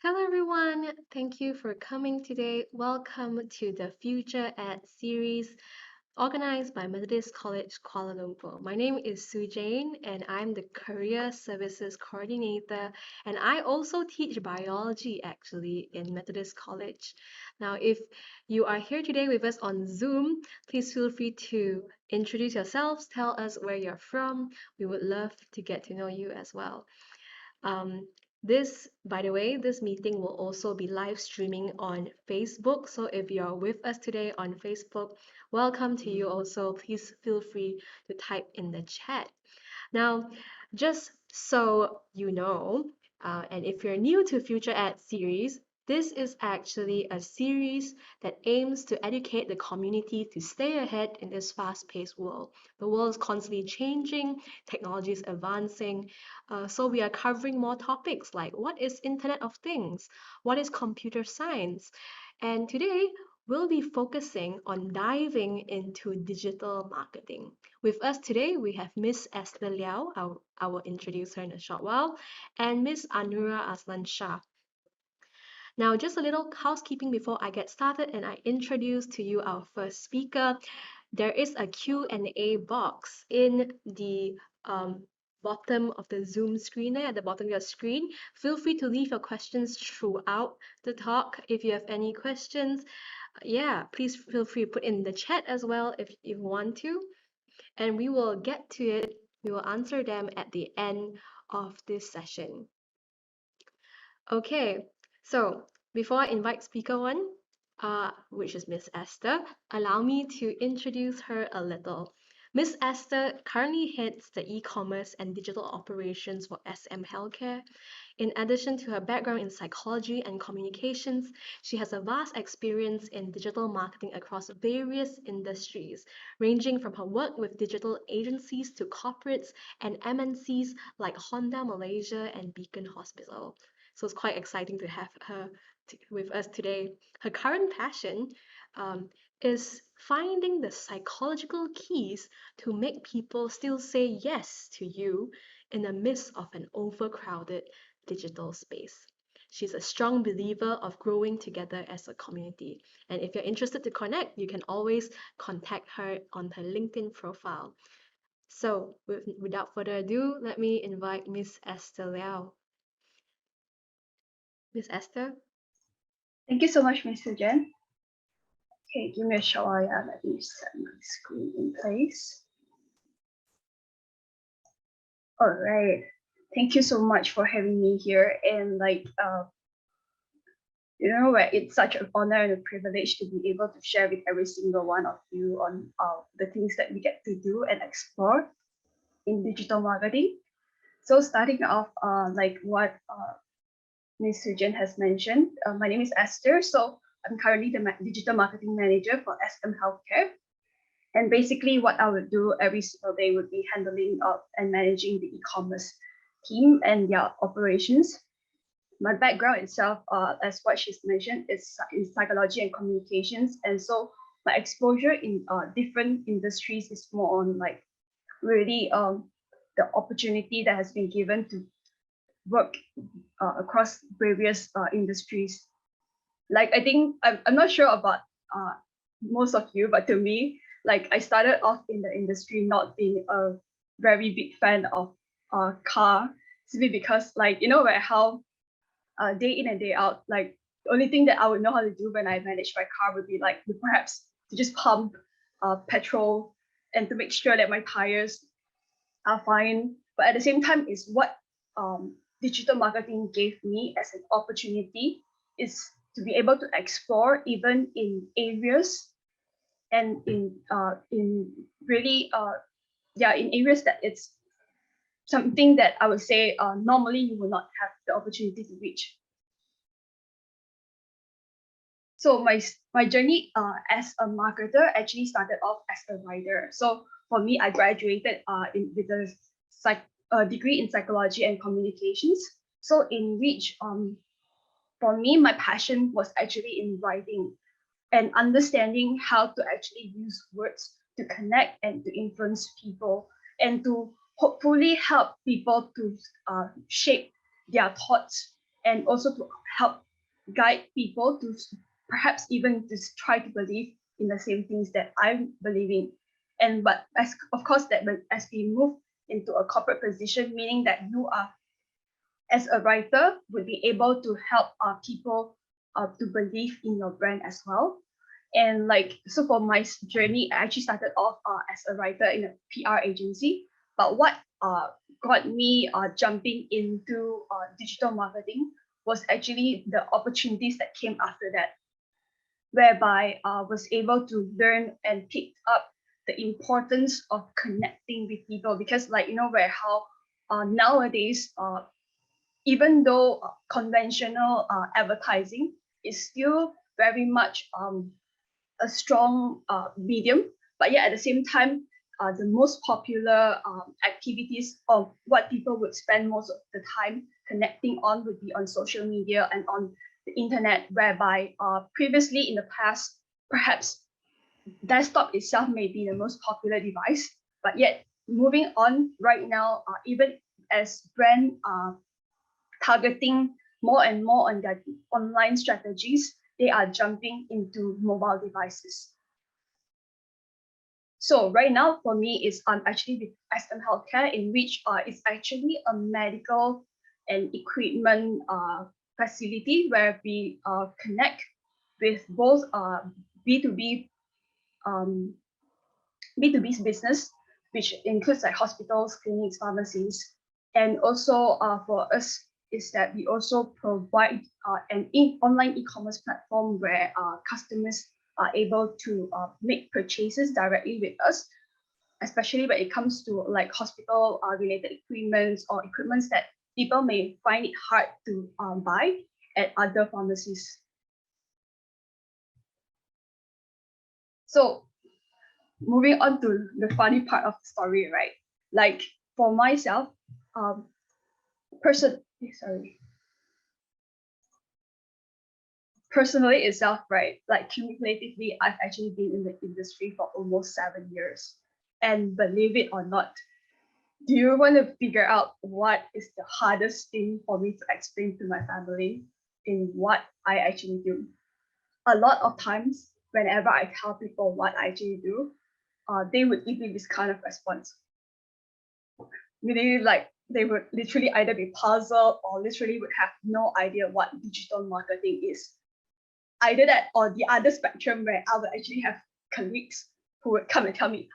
Hello, everyone. Thank you for coming today. Welcome to the FutureEd Series organized by Methodist College Kuala Lumpur. My name is Sue Jane, and I'm the Career Services Coordinator. And I also teach biology actually in Methodist College. Now, if you are here today with us on Zoom, please feel free to introduce yourselves, tell us where you're from. We would love to get to know you as well. Um, by the way, this meeting will also be live streaming on Facebook. So if you're with us today on Facebook, welcome to you also. Please feel free to type in the chat. Now, just so you know, and if you're new to FutureEd series, this is actually a series that aims to educate the community to stay ahead in this fast-paced world. The world is constantly changing, technology is advancing, so we are covering more topics like what is Internet of Things, what is computer science, and today we'll be focusing on diving into digital marketing. With us today, we have Ms Esther Leow, I will introduce her in a short while, and Ms Anura Azlan Shah. Now, just a little housekeeping before I get started and I introduce to you our first speaker. There is a Q&A box in the bottom of the Zoom screen there, at the bottom of your screen. Feel free to leave your questions throughout the talk. If you have any questions, yeah, please feel free to put in the chat as well if you want to. And we will get to it. We will answer them at the end of this session. Okay, so before I invite speaker one, which is Ms. Esther, allow me to introduce her a little. Ms. Esther currently heads the e-commerce and digital operations for SM Healthcare. In addition to her background in psychology and communications, she has a vast experience in digital marketing across various industries, ranging from her work with digital agencies to corporates and MNCs like Honda Malaysia and Beacon Hospital. So it's quite exciting to have her with us today. Her current passion is finding the psychological keys to make people still say yes to you in the midst of an overcrowded digital space. She's a strong believer of growing together as a community. And if you're interested to connect, you can always contact her on her LinkedIn profile. So without further ado, let me invite Ms. Esther Liao. Ms. Esther? Thank you so much, Mr. Jen. Okay, give me a short while. Let me set my screen in place. All right. Thank you so much for having me here. And it's such an honor and a privilege to be able to share with every single one of you on the things that we get to do and explore in digital marketing. So starting off, like what Ms. Sujan has mentioned, my name is Esther. So I'm currently the digital marketing manager for SM Healthcare. And basically what I would do every single day would be handling and managing the e-commerce team and their operations. My background itself, as what she's mentioned, is in psychology and communications. And so my exposure in different industries is more on like really the opportunity that has been given to work across various industries. Like I think I'm not sure about most of you, but to me, like I started off in the industry not being a very big fan of car, simply because like how day in and day out, like the only thing that I would know how to do when I manage my car would be like perhaps to just pump petrol and to make sure that my tires are fine. But at the same time, is what digital marketing gave me as an opportunity is to be able to explore even in areas and in really in areas that it's something that I would say normally you will not have the opportunity to reach. So my journey as a marketer actually started off as a writer. So for me, I graduated with a degree in psychology and communications. So in which for me, my passion was actually in writing and understanding how to actually use words to connect and to influence people and to hopefully help people to shape their thoughts and also to help guide people to perhaps even just try to believe in the same things that I'm believing. And but as of course that as we move into a corporate position, meaning that you are as a writer would be able to help people to believe in your brand as well. And like so for my journey, I actually started off as a writer in a PR agency. But what got me jumping into digital marketing was actually the opportunities that came after that, whereby I was able to learn and pick up the importance of connecting with people. Because like where how nowadays even though conventional advertising is still very much a strong medium, but yet at the same time, the most popular activities of what people would spend most of the time connecting on would be on social media and on the internet, whereby previously in the past, perhaps desktop itself may be the most popular device, but yet moving on right now, even as brand targeting more and more on their online strategies, they are jumping into mobile devices. So right now for me is I'm actually with SM Healthcare, in which it's actually a medical and equipment facility where we connect with both B2B um, B2B business, which includes like hospitals, clinics, pharmacies. And also for us is that we also provide an online e-commerce platform where customers are able to make purchases directly with us, especially when it comes to like hospital related equipments or equipments that people may find it hard to buy at other pharmacies. So moving on to the funny part of the story, right? Like for myself, um, sorry, personally itself, right? Like cumulatively, I've actually been in the industry for almost 7 years. And believe it or not, do you want to figure out what is the hardest thing for me to explain to my family in what I actually do? A lot of times, whenever I tell people what I actually do, they would give me this kind of response. Meaning like they would literally either be puzzled or literally would have no idea what digital marketing is. Either that or the other spectrum where I would actually have colleagues who would come and tell me,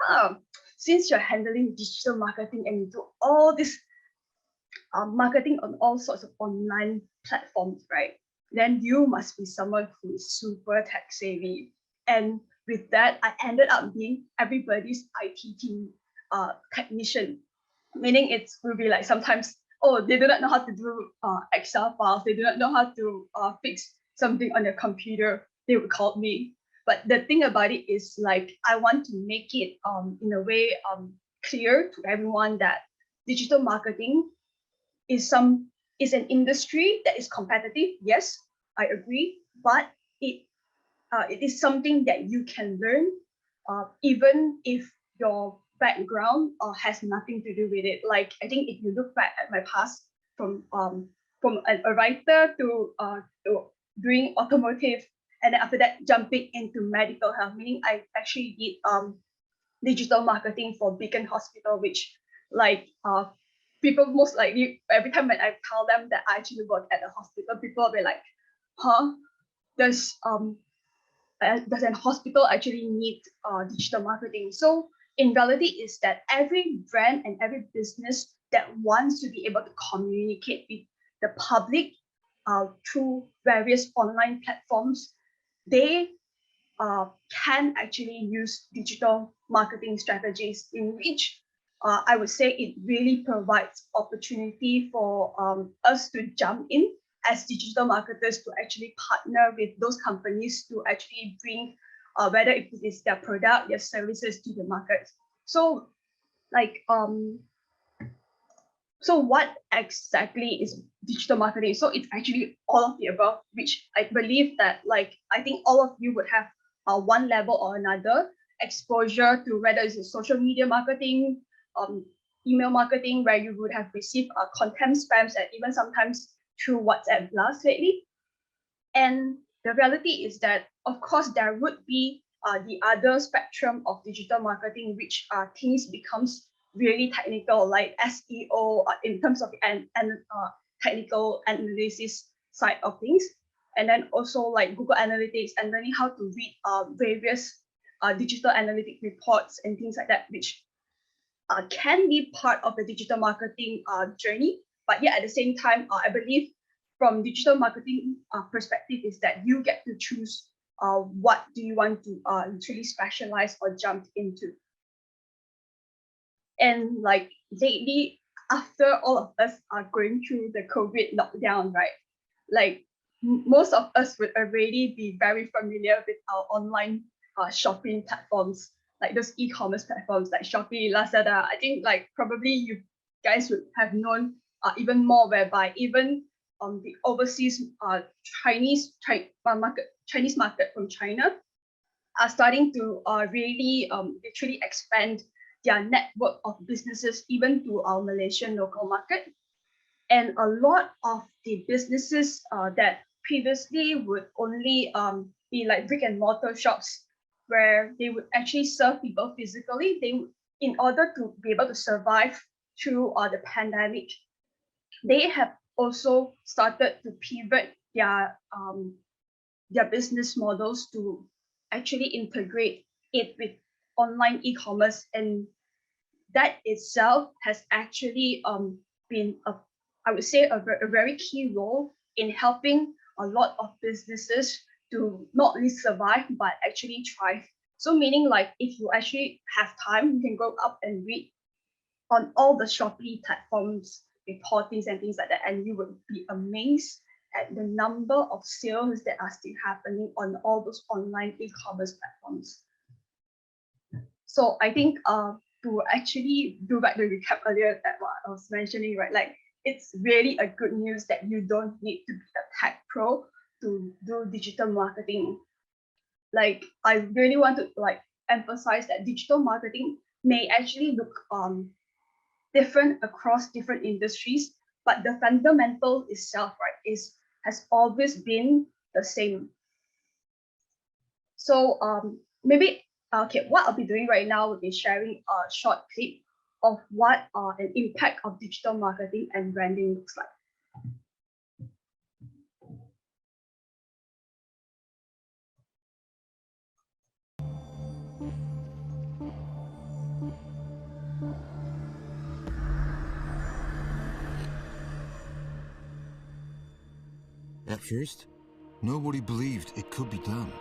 since you're handling digital marketing and you do all this marketing on all sorts of online platforms, right? Then you must be someone who is super tech savvy. And with that, I ended up being everybody's IT team technician, meaning it will be like sometimes, oh, they do not know how to do Excel files, they do not know how to fix something on their computer, they would call me. But the thing about it is like I want to make it in a way clear to everyone that digital marketing is an industry that is competitive. Yes, I agree, but it is something that you can learn, even if your background has nothing to do with it. Like I think if you look back at my past, from a writer to doing automotive, and then after that jumping into medical health, meaning I actually did digital marketing for Beacon Hospital, which like people most likely every time when I tell them that I actually work at a hospital, people will be like, huh? Does does an hospital actually need digital marketing? So in reality is that every brand and every business that wants to be able to communicate with the public through various online platforms, they can actually use digital marketing strategies, in which I would say it really provides opportunity for us to jump in as digital marketers to actually partner with those companies to actually bring whether it is their product, their services to the market. So like so what exactly is digital marketing? So it's actually all of the above, which I believe that like I think all of you would have one level or another exposure to, whether it's social media marketing, email marketing, where you would have received content spams and even sometimes through WhatsApp Blast lately. And the reality is that, of course, there would be the other spectrum of digital marketing, which things becomes really technical, like SEO in terms of technical analysis side of things, and then also like Google Analytics and learning how to read various digital analytic reports and things like that, which can be part of the digital marketing journey. But yet at the same time, I believe from digital marketing perspective is that you get to choose what do you want to truly specialize or jump into. And like lately, after all of us are going through the COVID lockdown, right? Like most of us would already be very familiar with our online shopping platforms, like those e-commerce platforms like Shopee, Lazada. I think like probably you guys would have known even more, whereby even the overseas Chinese market from China are starting to really literally expand their network of businesses even to our Malaysian local market. And a lot of the businesses that previously would only be like brick and mortar shops where they would actually serve people physically, they would, in order to be able to survive through the pandemic, they have also started to pivot their business models to actually integrate it with online e-commerce, and that itself has actually been I would say a very key role in helping a lot of businesses to not only survive but actually thrive. So meaning like if you actually have time, you can go up and read on all the Shopee platforms, reportings and things like that, and you would be amazed at the number of sales that are still happening on all those online e-commerce platforms. So I think to actually do back the recap earlier that what I was mentioning, right? Like it's really a good news that you don't need to be a tech pro to do digital marketing. Like I really want to like emphasize that digital marketing may actually look different across different industries, but the fundamental itself, right, has always been the same. So maybe okay, what I'll be doing right now will be sharing a short clip of what an impact of digital marketing and branding looks like. At first, nobody believed it could be done.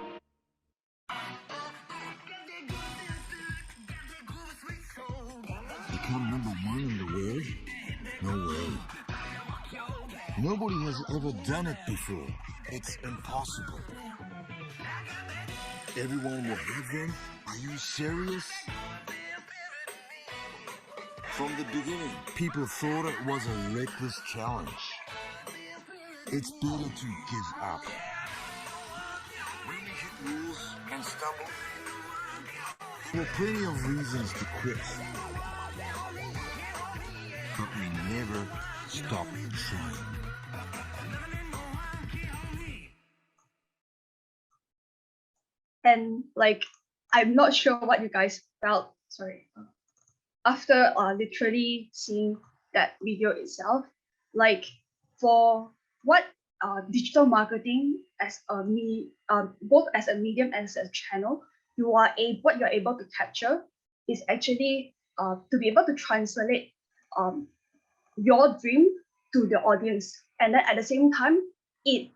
Become #1 in the world? No way. Nobody has ever done it before. It's impossible. Everyone will hate them? Are you serious? From the beginning, people thought it was a reckless challenge. It's better to give up. When we hit rules and stumble, there were plenty of reasons to quit. But we never stop trying. And like, I'm not sure what you guys felt, sorry, after literally seeing that video itself. Like for what digital marketing as both as a medium and as a channel, what you're able to capture is actually to be able to translate your dream to the audience, and then at the same time it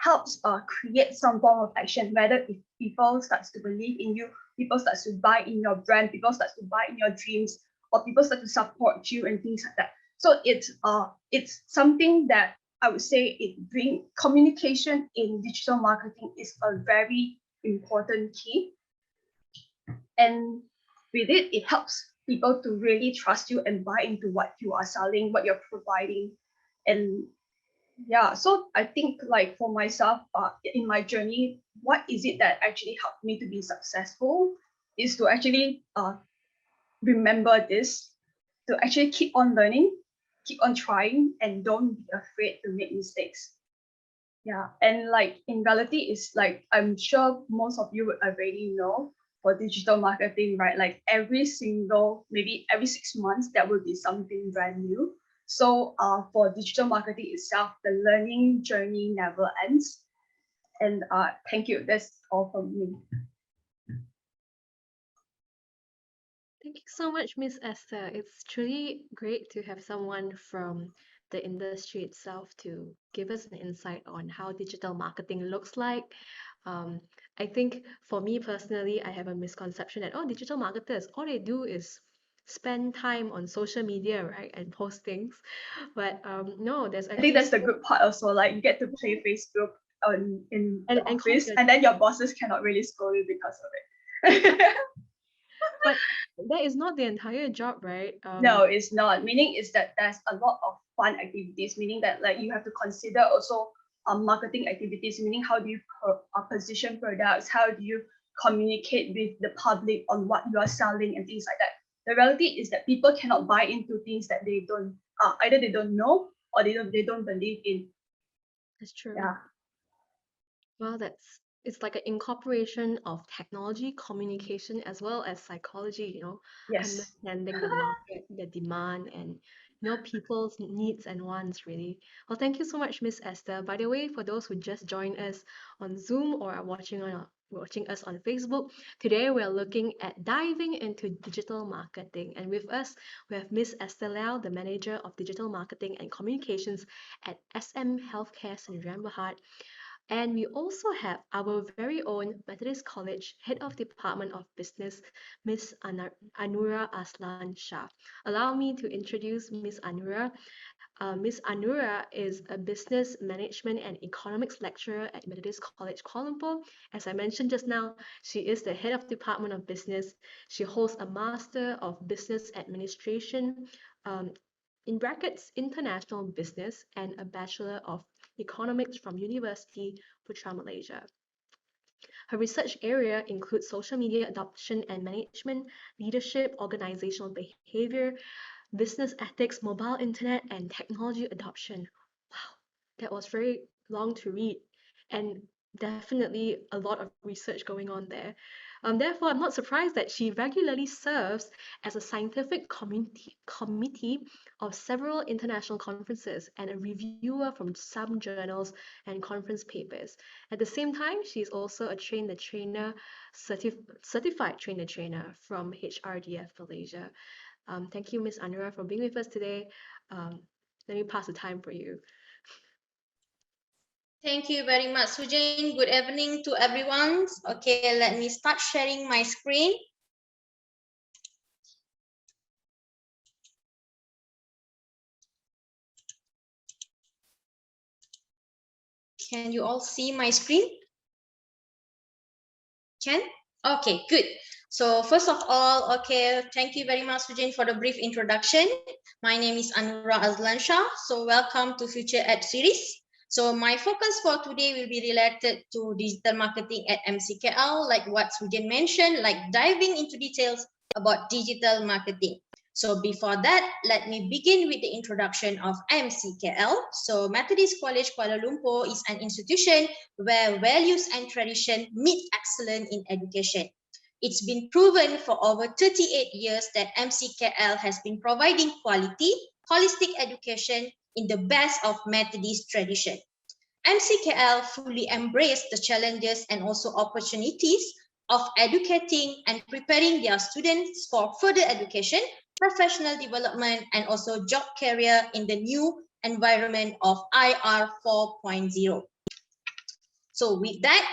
helps create some form of action, whether if people starts to believe in you, people starts to buy in your brand, people starts to buy in your dreams, or people start to support you and things like that. So it's something that I would say it bring communication in digital marketing is a very important key. And with it, it helps people to really trust you and buy into what you are selling, what you're providing. And yeah, so I think like for myself, in my journey, what is it that actually helped me to be successful is to actually remember this, to actually keep on learning, keep on trying and don't be afraid to make mistakes. Yeah, and like in reality, it's like I'm sure most of you would already know for digital marketing, right? Like maybe every 6 months, there will be something brand new. So for digital marketing itself, the learning journey never ends. And thank you. That's all from me. Thank you so much, Miss Esther. It's truly great to have someone from the industry itself to give us an insight on how digital marketing looks like. Um, I think for me personally, I have a misconception that, oh, digital marketers, all they do is spend time on social media, right, and post things. But no, there's I think actually that's the so good part also. Like you get to play Facebook in the and copy office, your and then your bosses cannot really scold you because of it. but that is not the entire job, right? No, it's not. Meaning is that there's a lot of fun activities. Meaning that like you have to consider also marketing activities. Meaning how do you position products? How do you communicate with the public on what you are selling and things like that. The reality is that people cannot buy into things that they don't either they don't know or they don't believe in. That's true. Yeah. Well, it's like an incorporation of technology, communication, as well as psychology, Yes. understanding the market, the demand, and people's needs and wants, really. Well, thank you so much, Miss Esther. By the way, for those who just joined us on Zoom or are watching us on Facebook, today we're looking at diving into digital marketing. And with us, we have Ms. Esther Leow, the Manager of Digital Marketing and Communications at SM Healthcare Sdn Bhd. And we also have our very own Methodist College Head of Department of Business, Ms. Anura Azlan Shah. Allow me to introduce Ms. Anura. Ms. Anura is a business management and economics lecturer at Methodist College Kuala Lumpur. As I mentioned just now, she is the head of Department of Business. She holds a Master of Business Administration, um, in brackets International Business, and a Bachelor of Economics from University Putra Malaysia. Her research area includes social media adoption and management, leadership, organizational behavior, business ethics, mobile internet, and technology adoption. Wow, that was very long to read, and definitely a lot of research going on there. Therefore, I'm not surprised that she regularly serves as a scientific committee of several international conferences and a reviewer from some journals and conference papers. At the same time, she's also a trainer, certified trainer from HRDF Malaysia. Thank you, Ms. Anura, for being with us today. Um, Let me pass the time for you. Thank you very much, Sujane. Good evening to everyone. Okay, let me start sharing my screen. Can you all see my screen? Can? Okay, good. So first of all, okay, thank you very much, Sujane, for the brief introduction. My name is Anura Azlan Shah. So welcome to FutureEd Series. So my focus for today will be related to digital marketing at MCKL, like what Sujane mentioned, like diving into details about digital marketing. So before that, let me begin with the introduction of MCKL. So Methodist College Kuala Lumpur is an institution where values and tradition meet excellence in education. It's been proven for over 38 years that MCKL has been providing quality, holistic education in the best of Methodist tradition. MCKL fully embraced the challenges and also opportunities of educating and preparing their students for further education, professional development, and also job career in the new environment of IR 4.0. So with that,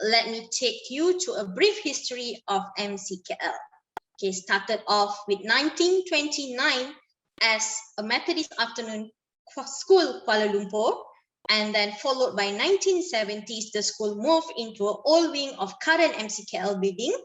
let me take you to a brief history of MCKL. Okay, started off with 1929 as a Methodist afternoon school Kuala Lumpur, and then followed by 1970s, the school moved into an old wing of current MCKL building,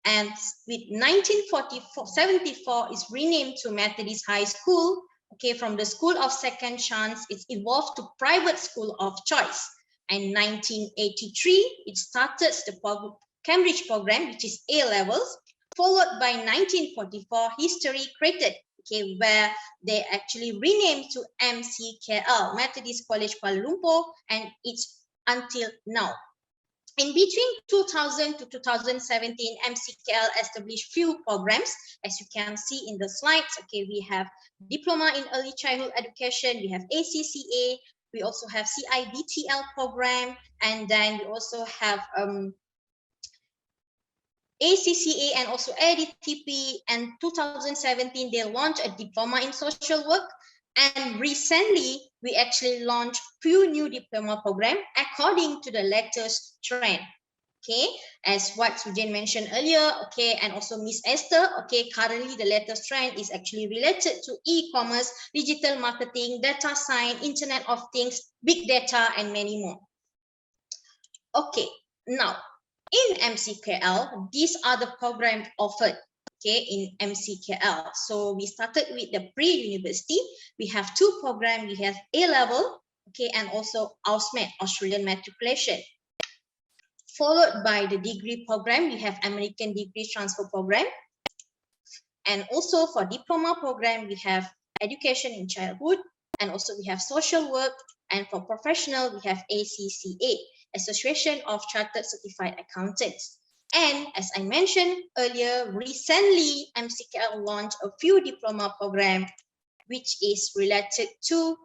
and with 1974 is renamed to Methodist High School. Okay, from the School of Second Chance, it's evolved to Private School of Choice. And 1983, it started the Cambridge program, which is A levels, followed by 1944 history created, okay, where they actually renamed to MCKL, Methodist College Kuala Lumpur, and it's until now. In between 2000 to 2017, MCKL established few programs. As you can see in the slides, okay, we have Diploma in Early Childhood Education, we have ACCA, we also have CIBTL program, and then we also have ACCA and also ADTP. And 2017, they launched a Diploma in Social Work. And recently, we actually launched few new diploma program according to the latest trend. Okay, as what Sujan mentioned earlier, okay, and also Ms Esther, okay, currently the latest trend is actually related to e-commerce, digital marketing, data science, Internet of Things, big data, and many more. Okay, now in MCKL, these are the programs offered, okay, in MCKL. So we started with the pre-university. We have two programs. We have A-level, okay, and also AUSMET, Australian Matriculation. Followed by the degree program, we have American Degree Transfer Program. And also for diploma program, we have Education in Childhood, and also we have Social Work. And for professional, we have ACCA, Association of Chartered Certified Accountants. And as I mentioned earlier, recently MCKL launched a few diploma programs, which is related to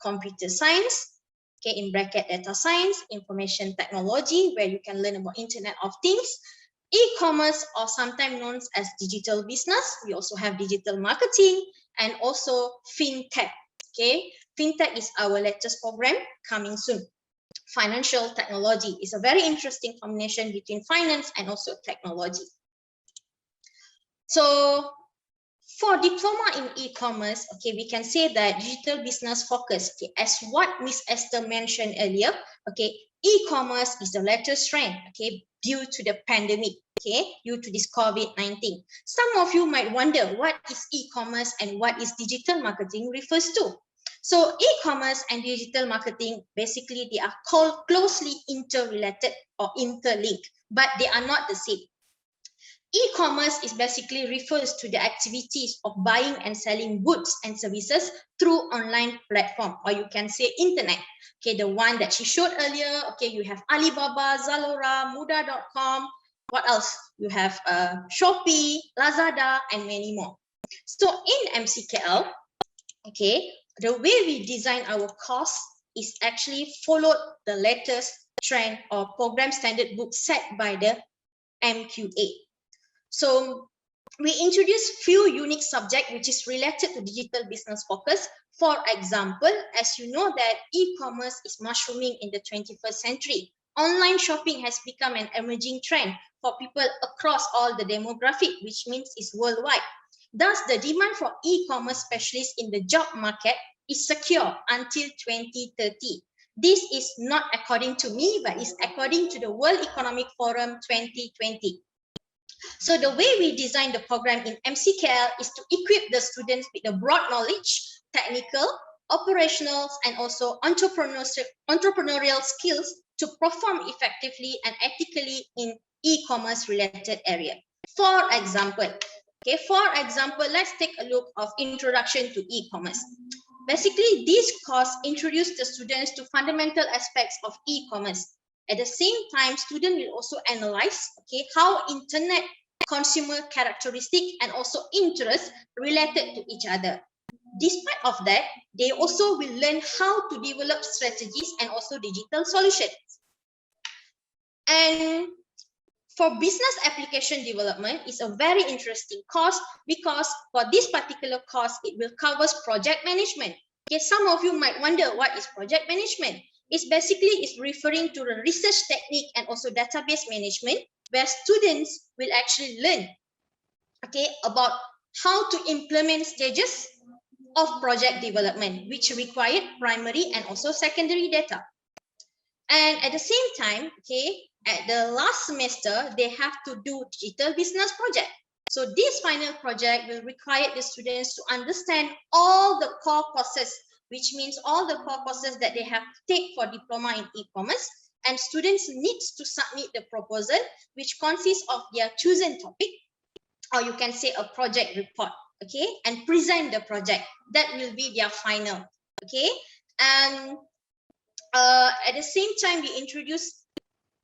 computer science, okay, in bracket data science, information technology, where you can learn about Internet of Things, e-commerce, or sometimes known as digital business. We also have digital marketing, and also fintech. Okay, fintech is our latest program coming soon. Financial technology is a very interesting combination between finance and also technology. So for diploma in e-commerce, okay, we can say that digital business focus, okay, as what Ms Esther mentioned earlier, okay, e-commerce is the latest trend, okay, due to the pandemic, okay, due to this COVID-19. Some of you might wonder what is e-commerce and what is digital marketing refers to. So e-commerce and digital marketing, basically they are closely interrelated or interlinked, but they are not the same. E-commerce is basically refers to the activities of buying and selling goods and services through online platform, or you can say internet. Okay, the one that she showed earlier. Okay, you have Alibaba, Zalora, Muda.com. What else? You have Shopee, Lazada, and many more. So in MCKL, okay, the way we design our course is actually followed the latest trend or program standard book set by the MQA. So we introduce few unique subjects which is related to digital business focus. For example, as you know that e-commerce is mushrooming in the 21st century. Online shopping has become an emerging trend for people across all the demographic, which means it's worldwide. Thus, the demand for e-commerce specialists in the job market is secure until 2030. This is not according to me, but is according to the World Economic Forum 2020. So the way we design the program in MCKL is to equip the students with the broad knowledge, technical, operational, and also entrepreneurial skills to perform effectively and ethically in e-commerce related area. For example, let's take a look of introduction to e-commerce. Basically, this course introduces the students to fundamental aspects of e-commerce. At the same time, students will also analyze, okay, how internet consumer characteristic and also interests related to each other. Despite of that, they also will learn how to develop strategies and also digital solutions. And for business application development is a very interesting course, because for this particular course, it will cover project management. Okay, some of you might wonder what is project management. It's basically referring to the research technique and also database management, where students will actually learn, okay, about how to implement stages of project development, which required primary and also secondary data. And at the same time, okay, at the last semester, they have to do digital business project. So this final project will require the students to understand all the core courses, which means all the core courses that they have to take for diploma in e-commerce. And students need to submit the proposal, which consists of their chosen topic, or you can say a project report. okay, and present the project. That will be their final, okay. And at the same time, we introduce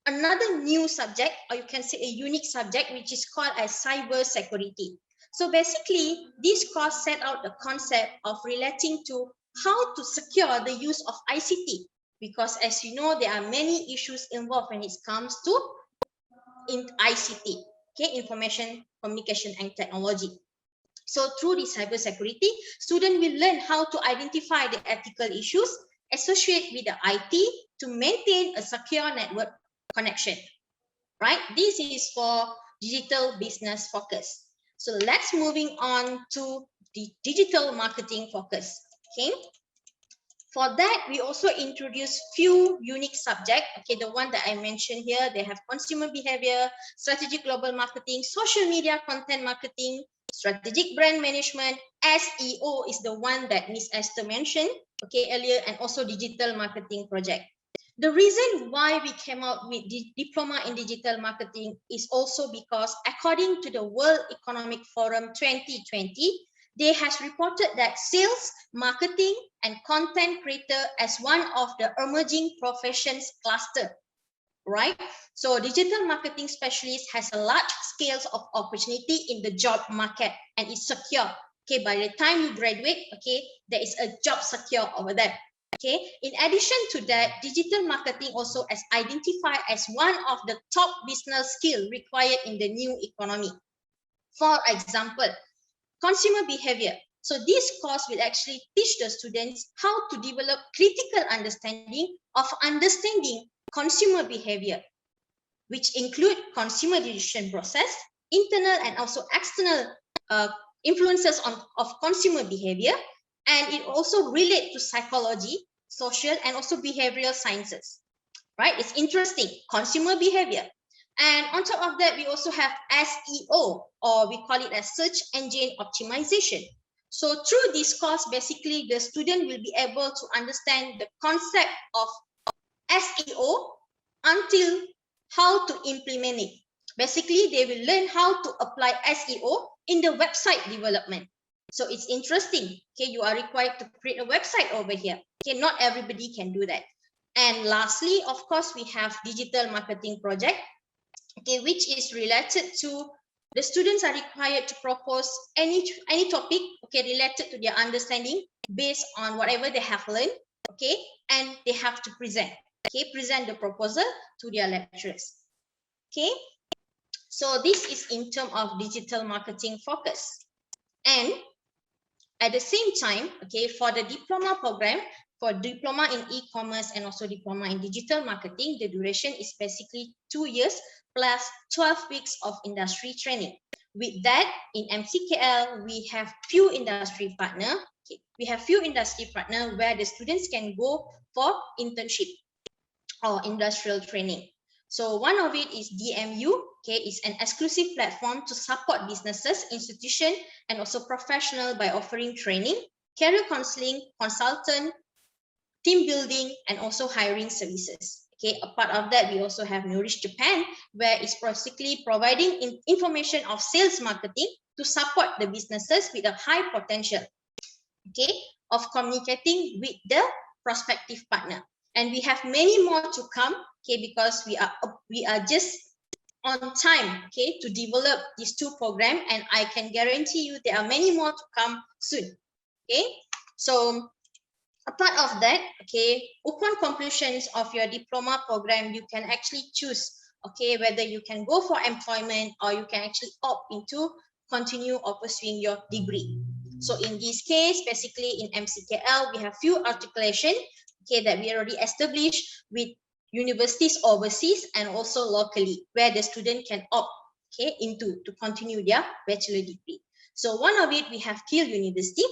another new subject, or you can say a unique subject, which is called as cyber security. So basically, this course set out the concept of relating to how to secure the use of ICT, because as you know, there are many issues involved when it comes to ICT, okay, information, communication, and technology. So through this cybersecurity, students will learn how to identify the ethical issues associated with the IT to maintain a secure network connection, right? This is for digital business focus. So let's moving on to the digital marketing focus, okay? For that, we also introduce few unique subjects. Okay, the one that I mentioned here, they have consumer behavior, strategic global marketing, social media content marketing, strategic brand management, SEO is the one that Ms Esther mentioned, okay, earlier, and also digital marketing project. The reason why we came out with the diploma in digital marketing is also because according to the World Economic Forum 2020, they has reported that sales, marketing, and content creator as one of the emerging professions cluster, right? So digital marketing specialist has a large scales of opportunity in the job market and it's secure. Okay, by the time you graduate, okay, there is a job secure over there. Okay, in addition to that, digital marketing also is identified as one of the top business skill required in the new economy. For example, consumer behavior. So this course will actually teach the students how to develop critical understanding of understanding consumer behavior, which include consumer decision process, internal and also external influences of consumer behavior, and it also relates to psychology, social, and also behavioral sciences, right? It's interesting, consumer behavior. And on top of that, we also have SEO, or we call it as search engine optimization. So through this course, basically the student will be able to understand the concept of SEO until how to implement it. Basically, they will learn how to apply SEO in the website development. So it's interesting. Okay, you are required to create a website over here. Okay, not everybody can do that. And lastly, of course, we have digital marketing project, okay, which is related to the students are required to propose any topic, okay, related to their understanding based on whatever they have learned, okay, and they have to present, okay, present the proposal to their lecturers, okay. So this is in terms of digital marketing focus. And at the same time, okay, for the diploma program, for diploma in e-commerce and also diploma in digital marketing, the duration is basically 2 years plus 12 weeks of industry training. With that, in MCKL, we have few industry partner. Okay, we have few industry partner where the students can go for internship or industrial training. So one of it is DMU, okay, it's an exclusive platform to support businesses, institutions, and also professional by offering training, career counseling, consultant, team building, and also hiring services. Okay, a part of that, we also have Nourish Japan, where it's basically providing information of sales marketing to support the businesses with a high potential, okay, of communicating with the prospective partner. And we have many more to come, okay, because we are just on time, okay, to develop these two programs, and I can guarantee you there are many more to come soon, okay. So a part of that, okay, upon completions of your diploma program, you can actually choose, okay, whether you can go for employment or you can actually opt into continue or pursuing your degree. So in this case, basically in MCKL, we have few articulation, okay, that we already established with universities overseas and also locally, where the student can opt, okay, into to continue their bachelor degree. So one of it, we have Kiel University.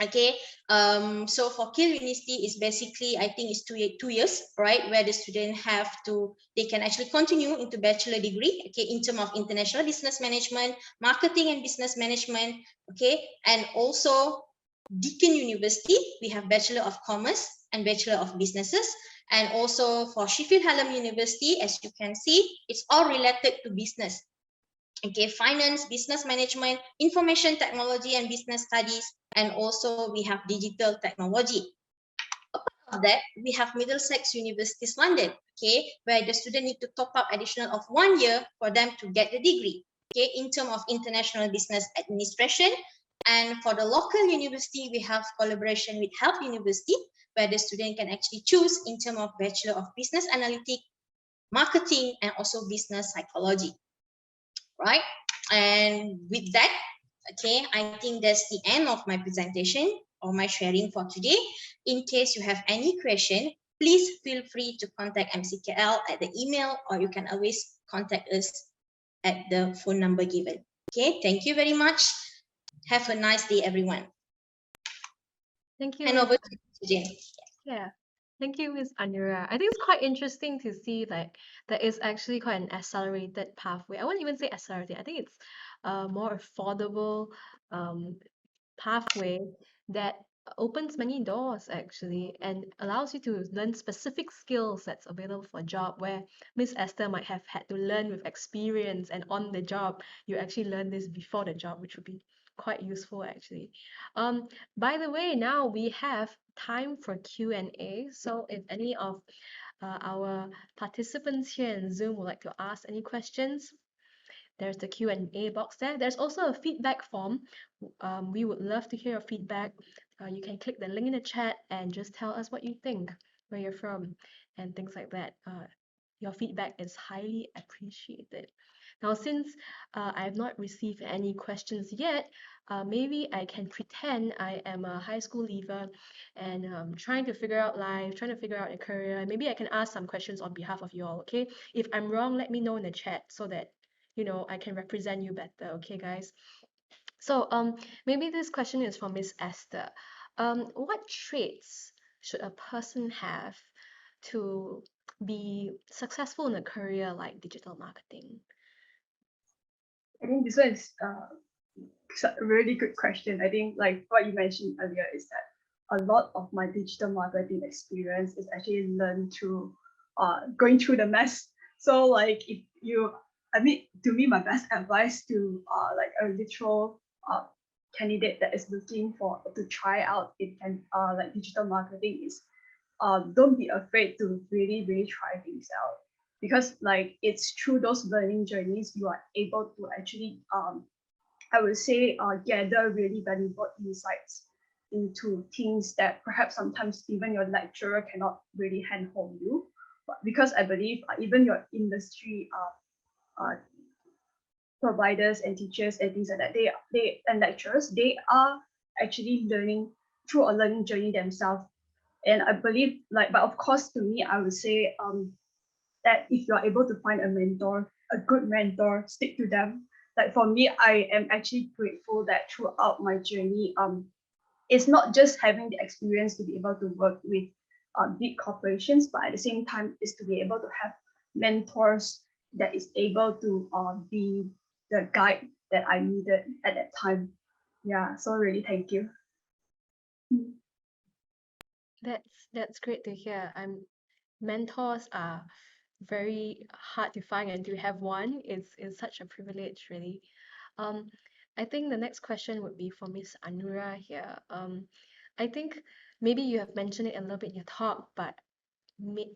Okay, so for Kiel University is basically, I think it's 2 years, right, where the student have to, they can actually continue into bachelor degree, okay, in terms of international business management, marketing and business management, okay, and also Deakin University, we have Bachelor of Commerce and Bachelor of Businesses, and also for Sheffield Hallam University, as you can see, it's all related to business. Okay, finance, business management, information technology and business studies, and also we have digital technology. Of that, we have Middlesex University's London, okay, where the student need to top up additional of 1 year for them to get the degree, okay, in terms of international business administration. And for the local university, we have collaboration with Health University, where the student can actually choose in terms of Bachelor of Business Analytics, Marketing, and also Business Psychology, right? And with that, okay, I think that's the end of my presentation or my sharing for today. In case you have any question, please feel free to contact MCKL at the email, or you can always contact us at the phone number given. Okay, thank you very much. Have a nice day, everyone. Thank you, Hand Ms. over to Jane. Yeah. Thank you, Ms. Anura. I think it's quite interesting to see like there is actually quite an accelerated pathway. I wouldn't even say accelerated. I think it's a more affordable um, pathway that opens many doors actually and allows you to learn specific skills that's available for a job where Miss Esther might have had to learn with experience and on the job. You actually learn this before the job, which would be quite useful actually. By the way, now we have time for Q&A. So if any of our participants here in Zoom would like to ask any questions, there's the Q&A box there. There's also a feedback form. We would love to hear your feedback. You can click the link in the chat and just tell us what you think, where you're from, and things like that. Your feedback is highly appreciated. Now, since I have not received any questions yet, maybe I can pretend I am a high school leaver and trying to figure out life, trying to figure out a career. Maybe I can ask some questions on behalf of you all, okay? If I'm wrong, let me know in the chat so that I can represent you better, okay, guys? So, maybe this question is for Miss Esther. What traits should a person have to be successful in a career like digital marketing? I think this one is a really good question. I think like what you mentioned earlier is that a lot of my digital marketing experience is actually learned through going through the mess. So like if you, I mean, to me, my best advice to like a literal candidate that is looking for to try out it and like digital marketing is don't be afraid to really try things out, because like it's through those learning journeys you are able to actually I would say gather really valuable insights into things that perhaps sometimes even your lecturer cannot really handhold you. But because I believe even your industry providers and teachers and things like that, they and lecturers, they are actually learning through a learning journey themselves. And I believe like, but of course to me, I would say that if you're able to find a mentor, a good mentor, stick to them. Like for me, I am actually grateful that throughout my journey, it's not just having the experience to be able to work with big corporations, but at the same time is to be able to have mentors that is able to be the guide that I needed at that time. Yeah, so really thank you. That's great to hear. Mentors are very hard to find, and to have one is such a privilege, really. Um, I think the next question would be for Miss Anura here. I think maybe you have mentioned it a little bit in your talk, but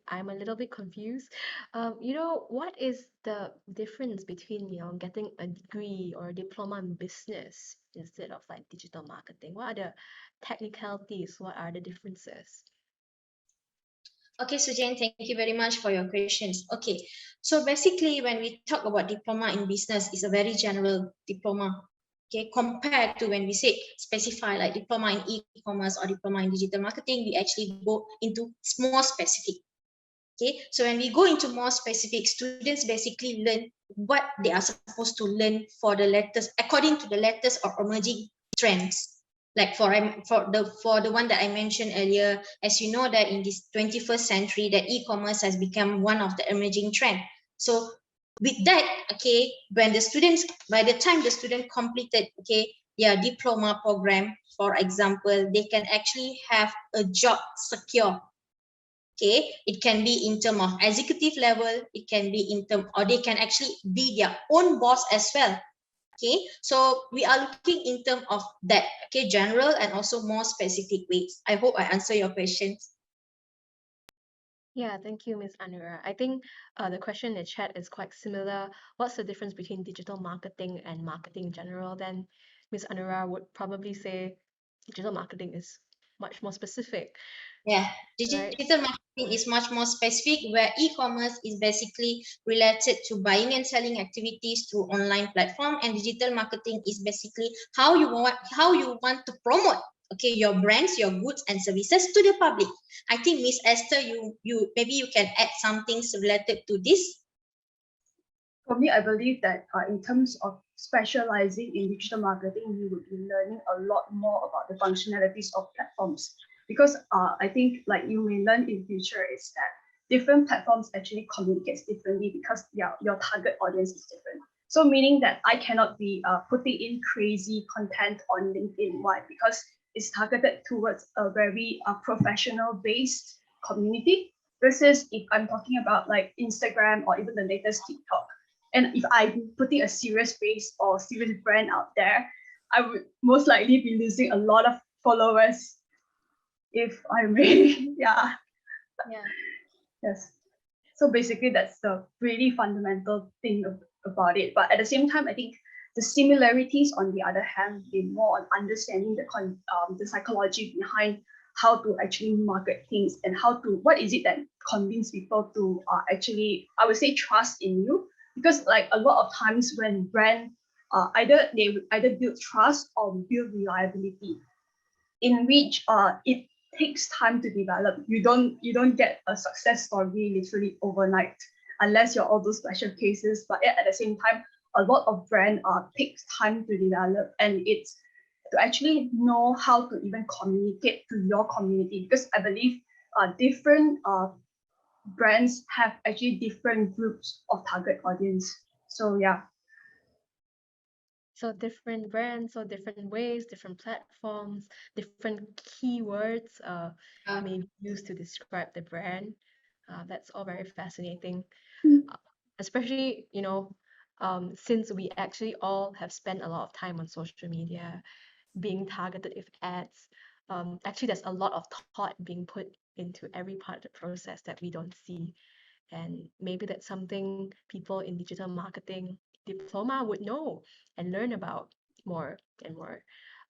I'm a little bit confused. What is the difference between, getting a degree or a diploma in business instead of like digital marketing? What are the technicalities? What are the differences? Okay, so Jane, thank you very much for your questions. Okay, so basically when we talk about diploma in business, it's a very general diploma. Okay, compared to when we say specify like diploma in e-commerce or diploma in digital marketing, we actually go into more specific. Okay, so when we go into more specific, students basically learn what they are supposed to learn for the latest, according to the latest or emerging trends. Like for the one that I mentioned earlier, as you know that in this 21st century, that e-commerce has become one of the emerging trend. So with that, okay, when the students, by the time the student completed, okay, their diploma program, for example, they can actually have a job secure Okay, it can be in terms of executive level, it can be in term, or they can actually be their own boss as well. Okay, so we are looking in terms of that, okay, general and also more specific ways. I hope I answer your questions. Yeah, thank you, Ms. Anura. I think the question in the chat is quite similar. What's the difference between digital marketing and marketing in general? Then Ms. Anura would probably say digital marketing is much more specific, Yeah, right? digital marketing is much more specific, where e-commerce is basically related to buying and selling activities through online platform, and digital marketing is basically how you want to promote, okay, your brands, your goods and services to the public. I think Miss Esther, you maybe you can add some things related to this. For me, I believe that in terms of specializing in digital marketing, you would be learning a lot more about the functionalities of platforms. Because I think like you may learn in future is that different platforms actually communicates differently because your target audience is different. So meaning that I cannot be putting in crazy content on LinkedIn. Why? Because it's targeted towards a very professional based community versus if I'm talking about like Instagram or even the latest TikTok. And if I'm putting a serious face or serious brand out there, I would most likely be losing a lot of followers if I'm really, yeah, Yeah. yes. So basically, that's the really fundamental thing about it. But at the same time, I think the similarities, on the other hand, be more on understanding the psychology behind how to actually market things and what is it that convince people to actually, I would say, trust in you. Because like a lot of times when brand either build trust or build reliability, in which it takes time to develop. You don't get a success story literally overnight unless you're all those special cases. But yet at the same time, a lot of brand takes time to develop, and it's to actually know how to even communicate to your community, because I believe different brands have actually different groups of target audience. So yeah. So different brands, so different ways, different platforms, different keywords may be used to describe the brand. That's all very fascinating. Uh, especially, since we actually all have spent a lot of time on social media, being targeted with ads. Actually, there's a lot of thought being put into every part of the process that we don't see. And maybe that's something people in digital marketing diploma would know and learn about more and more.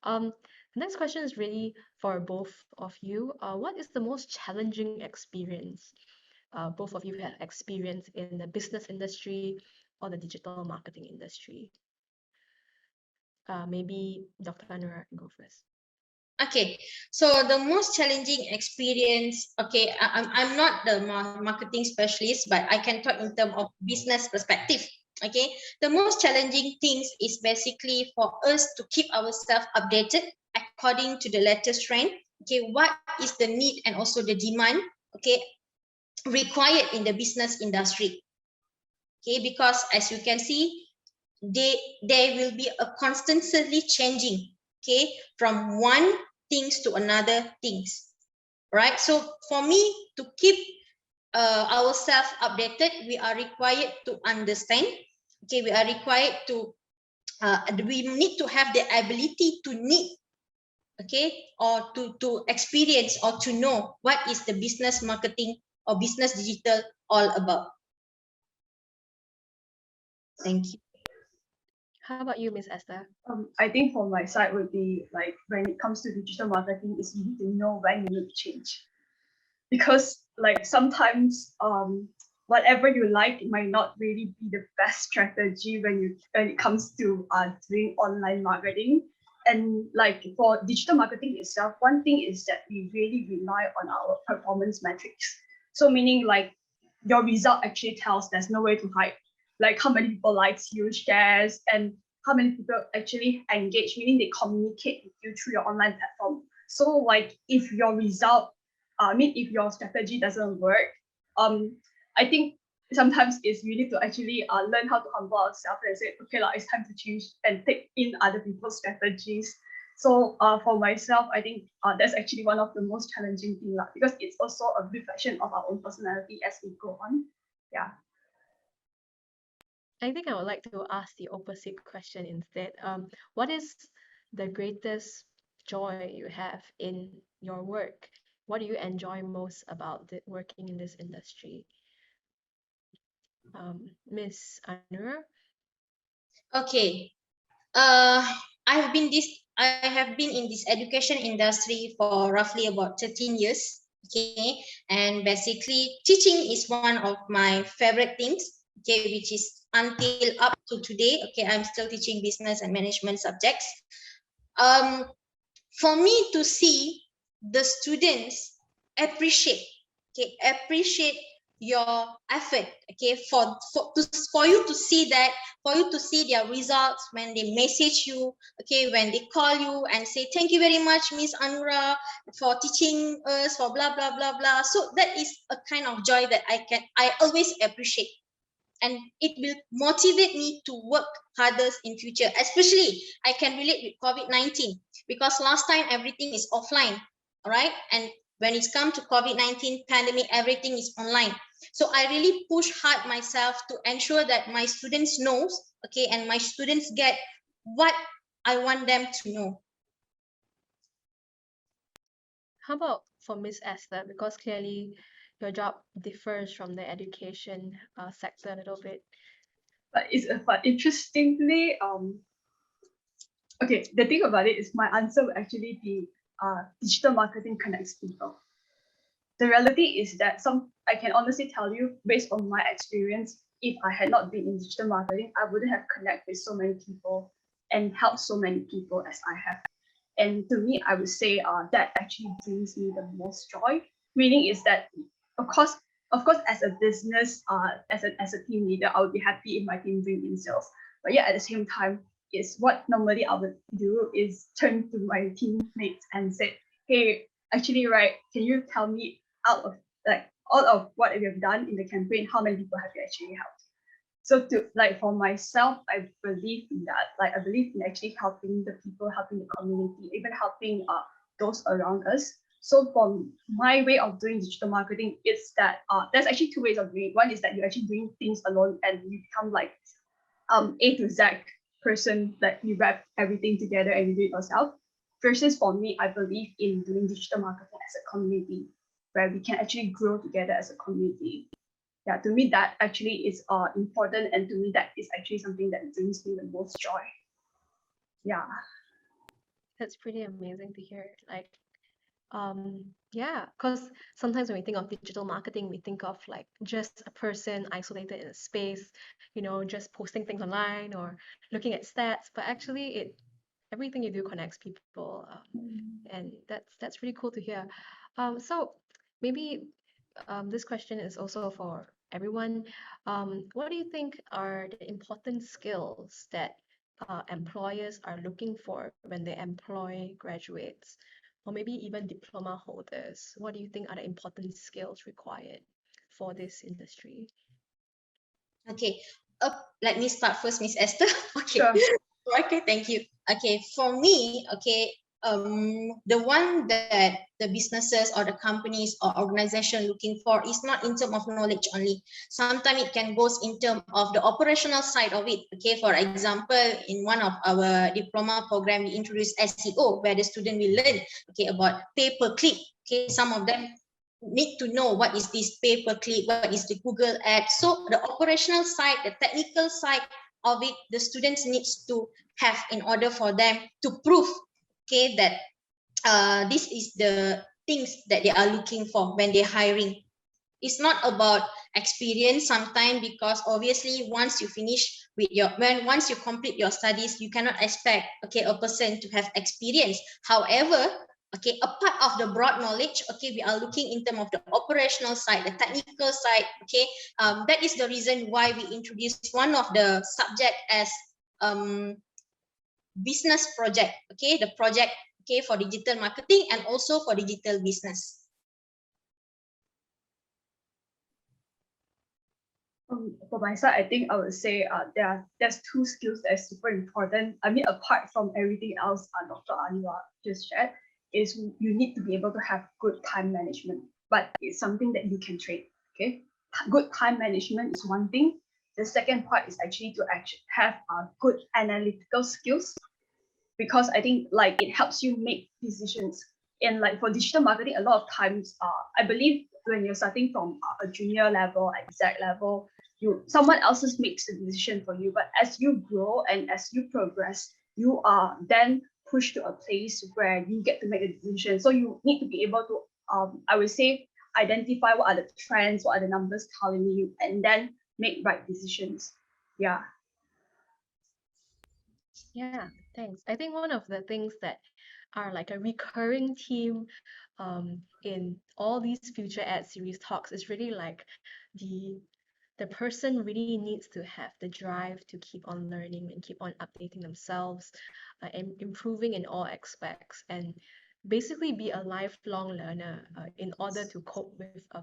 The next question is really for both of you. What is the most challenging experience both of you have experienced in the business industry or the digital marketing industry? Maybe Dr. Anura can go first. Okay, so the most challenging experience, okay, I'm not the marketing specialist, but I can talk in terms of business perspective. Okay, the most challenging things is basically for us to keep ourselves updated according to the latest trend. Okay, what is the need and also the demand, okay, required in the business industry. Okay, because as you can see, they will be a constantly changing, okay, from one things to another things, right? So for me to keep ourselves updated, we are required to understand, okay, we are required to we need to have the ability to need, okay, or to experience or to know what is the business marketing or business digital all about. Thank you. How about you, Miss Esther? I think for my side would be like when it comes to digital marketing, is you need to know when you need to change, because like sometimes whatever you like might not really be the best strategy when it comes to doing online marketing. And like for digital marketing itself, one thing is that we really rely on our performance metrics. So meaning like your result actually tells, there's no way to hide, like how many people likes you, shares, and how many people actually engage, meaning they communicate with you through your online platform. So like if your result, if your strategy doesn't work, I think sometimes it's we need to actually learn how to humble ourselves and say, okay, it's time to change and take in other people's strategies. So for myself, I think that's actually one of the most challenging things because it's also a reflection of our own personality as we go on. Yeah. I think I would like to ask the opposite question instead. What is the greatest joy you have in your work? What do you enjoy most about working in this industry? Ms. Anura? Okay. Uh, I have been in this education industry for roughly about 13 years. Okay, and basically teaching is one of my favorite things. Okay, which is until up to today. Okay, I'm still teaching business and management subjects. Um, for me to see the students appreciate, okay, appreciate your effort, okay, for you to see that, for you to see their results when they message you, okay, when they call you and say thank you very much Miss Anura for teaching us for blah blah blah blah. So that is a kind of joy that I always appreciate, and it will motivate me to work harder in future. Especially I can relate with COVID-19 because last time everything is offline, all right, and when it's come to COVID-19 pandemic, everything is online. So I really push hard myself to ensure that my students knows, okay, and my students get what I want them to know. How about for Ms. Esther? Because clearly your job differs from the education sector a little bit. But interestingly, okay, the thing about it is my answer will actually be digital marketing connects people. The reality is that I can honestly tell you, based on my experience, if I had not been in digital marketing, I wouldn't have connected with so many people and helped so many people as I have. And to me, I would say that actually brings me the most joy. Meaning is that, of course, as a business, as a team leader, I would be happy if my team bring in sales. But yeah, at the same time, is what normally I would do is turn to my teammates and say, hey, actually, right, can you tell me out of like all of what you have done in the campaign, how many people have you actually helped? So to like for myself, I believe in that. Like I believe in actually helping the people, helping the community, even helping those around us. So from my way of doing digital marketing, it's that there's actually two ways of doing it. One is that you're actually doing things alone and you become like A to Z person that you wrap everything together and you do it yourself. Versus for me, I believe in doing digital marketing as a community where we can actually grow together as a community. Yeah, to me that actually is important, and to me that is actually something that brings me the most joy. Yeah. That's pretty amazing to hear. Like, yeah, because sometimes when we think of digital marketing, we think of like just a person isolated in a space, just posting things online or looking at stats. But actually, everything you do connects people, and that's really cool to hear. So maybe this question is also for everyone. What do you think are the important skills that employers are looking for when they employ graduates, or maybe even diploma holders? What do you think are the important skills required for this industry? Okay, let me start first, Miss Esther. Okay. Sure. Okay, thank you. Okay, for me, okay, the one that the businesses or the companies or organization looking for is not in terms of knowledge only. Sometimes it can goes in terms of the operational side of it. Okay, for example, in one of our diploma program, we introduced SEO, where the student will learn, okay, about pay per click. Okay, some of them need to know what is this pay per click, what is the Google ad. So the operational side, the technical side of it, the students needs to have in order for them to prove, okay, that this is the things that they are looking for when they're hiring. It's not about experience sometimes, because obviously once you finish with once you complete your studies, you cannot expect, okay, a person to have experience. However, okay, a part of the broad knowledge, okay, we are looking in terms of the operational side, the technical side, okay. That is the reason why we introduced one of the subject as business project, okay, the project, okay, for digital marketing and also for digital business. For my side, I think I would say there's two skills that are super important. I mean, apart from everything else Dr. Anura just shared, is you need to be able to have good time management. But it's something that you can train. Okay, good time management is one thing. The second part is actually to actually have good analytical skills, because I think like it helps you make decisions. And like for digital marketing, a lot of times, I believe when you're starting from a junior level, exec level, someone else's makes the decision for you. But as you grow and as you progress, you are then pushed to a place where you get to make a decision. So you need to be able to, I would say, identify what are the trends, what are the numbers telling you, and then make right decisions. Yeah. Yeah, thanks. I think one of the things that are like a recurring theme in all these future ad series talks is really like the the person really needs to have the drive to keep on learning and keep on updating themselves and improving in all aspects and basically be a lifelong learner in order to cope with a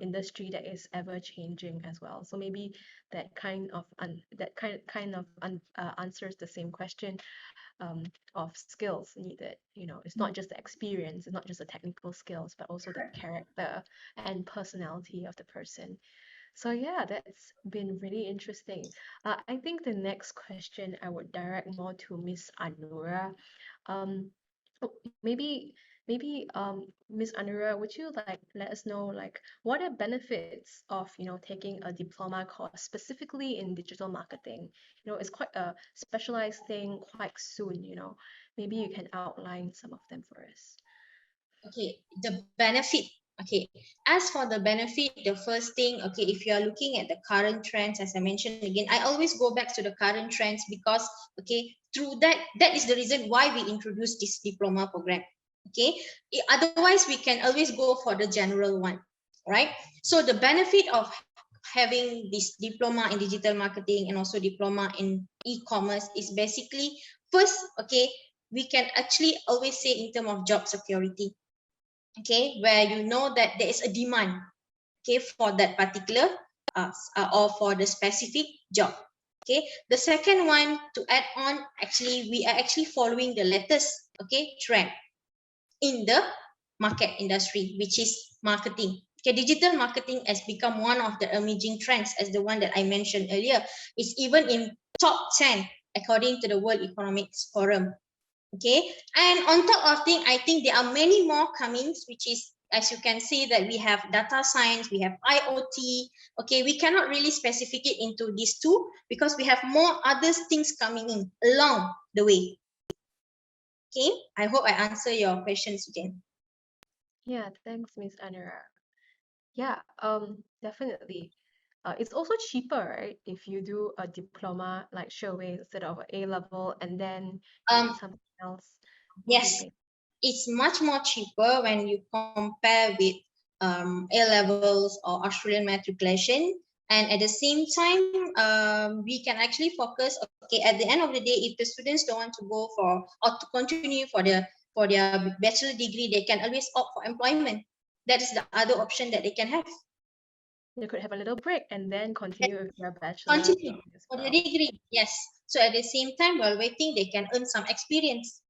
industry that is ever changing as well. So maybe that answers the same question of skills needed. You know, it's not just the experience, it's not just the technical skills, but also the character and personality of the person. So yeah, that's been really interesting. I think the next question I would direct more to Miss Anura. Um, oh, maybe Miss Anura, would you like let us know like what are benefits of taking a diploma course specifically in digital marketing? You know, it's quite a specialized thing, quite soon. Maybe you can outline some of them for us. Okay, the benefit. Okay, as for the benefit, the first thing, okay, if you are looking at the current trends, as I mentioned again, I always go back to the current trends because, okay, through that is the reason why we introduced this diploma program. Okay, otherwise we can always go for the general one, right? So the benefit of having this diploma in digital marketing and also diploma in e-commerce is basically first, okay, we can actually always say in terms of job security, okay, where you know that there is a demand, okay, for that particular or for the specific job. Okay, the second one to add on, actually we are actually following the latest, okay, trend in the market industry, which is marketing. Okay, digital marketing has become one of the emerging trends, as the one that I mentioned earlier. It's even in top 10 according to the World Economics Forum. Okay, and on top of thing, I think there are many more comings, which is, as you can see, that we have data science, we have IoT. Okay, we cannot really specific it into these two because we have more other things coming in along the way. Okay, I hope I answer your questions again. Yeah, thanks, Miss Anura. Yeah, definitely. It's also cheaper, right? If you do a diploma like straight away instead of A level and then you need um something else. What do you yes, think? it's much more cheaper when you compare with A levels or Australian matriculation. And at the same time, we can actually focus. Okay, at the end of the day, if the students don't want to go for or to continue for their bachelor degree, they can always opt for employment. That is the other option that they can have. You could have a little break and then And continue with your bachelor continue degree as for the well. degree. Yes. So at the same time, while waiting, they can earn some experience.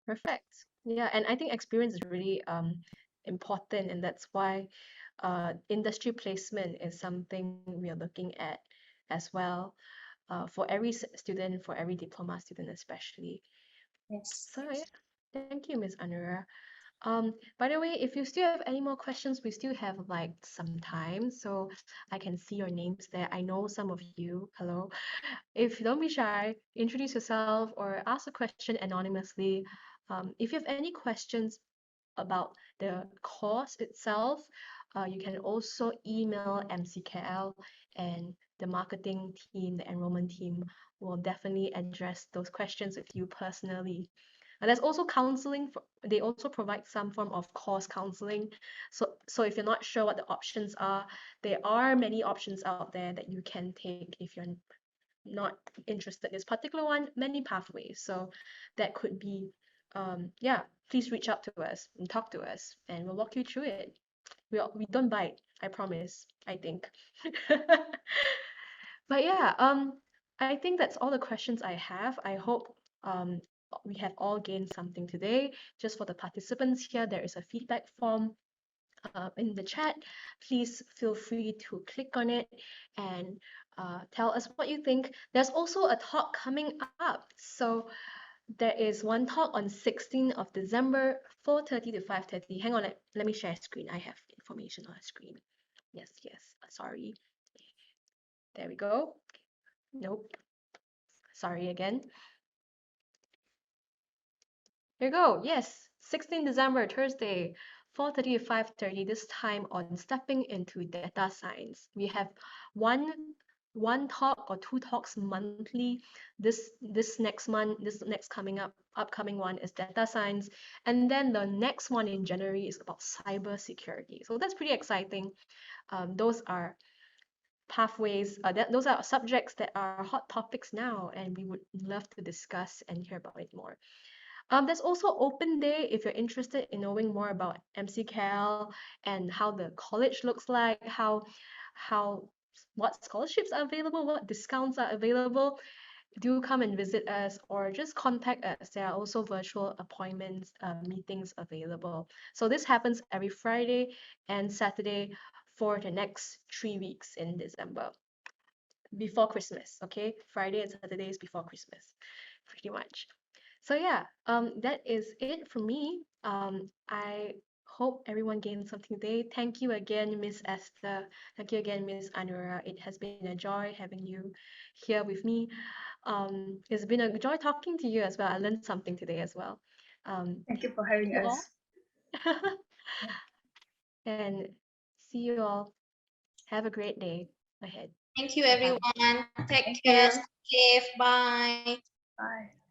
Perfect. Yeah, and I think experience is really important, and that's why industry placement is something we are looking at as well for every student, for every diploma student especially. Yes. So yeah, thank you, Miss Anura. By the way, if you still have any more questions, we still have like some time, so I can see your names there. I know some of you. Hello. If don't be shy, introduce yourself or ask a question anonymously. If you have any questions about the course itself, you can also email MCKL and the marketing team, the enrollment team will definitely address those questions with you personally. And there's also counseling. They also provide some form of course counseling. So if you're not sure what the options are, there are many options out there that you can take if you're not interested in this particular one, many pathways. So that could be, yeah, please reach out to us and talk to us, and we'll walk you through it. we don't bite, I promise, I think. But yeah, I think that's all the questions I have. I hope um we have all gained something today. Just for the participants here, there is a feedback form in the chat. Please feel free to click on it and tell us what you think. There's also a talk coming up. So there is one talk on 16th of December, 4:30 to 5:30. Hang on, let me share screen. I have information on the screen. Yes, yes. Sorry. There we go. Nope. Sorry again. Here you go. Yes, 16 December, Thursday, 4:30 to 5:30, this time on stepping into data science. We have one one talk or two talks monthly. This next month, this next coming up upcoming one is data science, and then the next one in January is about cyber security. So that's pretty exciting. Those are pathways, those are subjects that are hot topics now, and we would love to discuss and hear about it more. There's also open day if you're interested in knowing more about MCKL and how the college looks like, how what scholarships are available, what discounts are available. Do come and visit us or just contact us. There are also virtual appointments, meetings available. So this happens every Friday and Saturday for the next 3 weeks in December before Christmas. Okay, Friday and Saturdays before Christmas, pretty much. So yeah, that is it for me. I hope everyone gained something today. Thank you again, Miss Esther. Thank you again, Miss Anura. It has been a joy having you here with me. It's been a joy talking to you as well. I learned something today as well. Thank you for Thank having you all, us. Yeah. and see you all. Have a great day ahead. Thank you, Bye bye. everyone. Take Thank care. you. Stay safe. Bye. Bye.